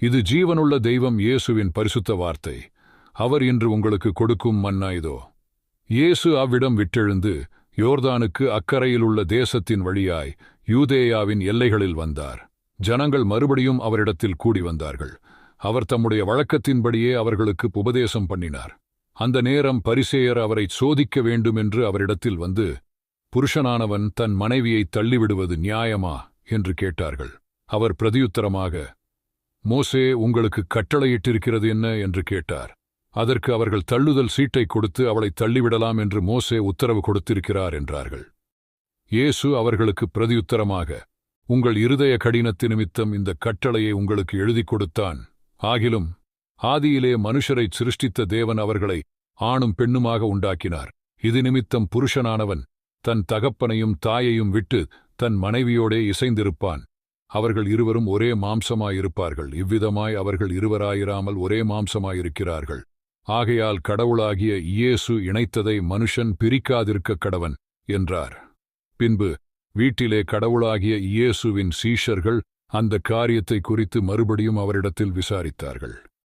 இது ஜீவனுள்ள தெய்வம் இயேசுவின் பரிசுத்த வார்த்தை. அவர் இன்று உங்களுக்கு கொடுக்கும் மன்னா இதோ. இயேசு அவ்விடம் விட்டெழுந்து யோர்தானுக்கு அக்கரையிலுள்ள தேசத்தின் வழியாய் யூதேயாவின் எல்லைகளில் வந்தார். ஜனங்கள் மறுபடியும் அவரிடத்தில் கூடி வந்தார்கள். அவர் தம்முடைய வழக்கத்தின்படியே அவர்களுக்கு உபதேசம் பண்ணினார். அந்த நேரம் பரிசேயர் அவரை சோதிக்க வேண்டுமென்று அவரிடத்தில் வந்து, புருஷனானவன் தன் மனைவியை தள்ளிவிடுவது நியாயமா என்று கேட்டார்கள். அவர் பிரதியுத்தரமாக, மோசே உங்களுக்கு கட்டளையிட்டிருக்கிறது என்ன என்று கேட்டார். அதற்கு அவர்கள் தள்ளுதல் சீட்டை கொடுத்து அவளை தள்ளிவிடலாம் என்று மோசே உத்தரவு கொடுத்திருக்கிறார் என்றார்கள். இயேசு அவர்களுக்கு பிரதியுத்தரமாக, உங்கள் இருதய கடினத்து நிமித்தம் இந்த கட்டளையை உங்களுக்கு எழுதிக் கொடுத்தான். ஆகிலும் ஆதியிலே மனுஷரைச் சிருஷ்டித்த தேவன் அவர்களை ஆணும் பெண்ணுமாக உண்டாக்கினார். இது நிமித்தம் புருஷனானவன் தன் தகப்பனையும் தாயையும் விட்டு தன் மனைவியோடே இசைந்திருப்பான். அவர்கள் இருவரும் ஒரே மாம்சமாயிருப்பார்கள். இவ்விதமாய் அவர்கள் இருவராயிராமல் ஒரே மாம்சமாயிருக்கிறார்கள். ஆகையால் கடவுளாகிய இயேசு இணைத்ததை மனுஷன் பிரிக்காதிருக்க கடவன் என்றார். பின்பு வீட்டிலே கடவுளாகிய இயேசுவின் சீஷர்கள் அந்த காரியத்தை குறித்து மறுபடியும் அவரிடத்தில் விசாரித்தார்கள்.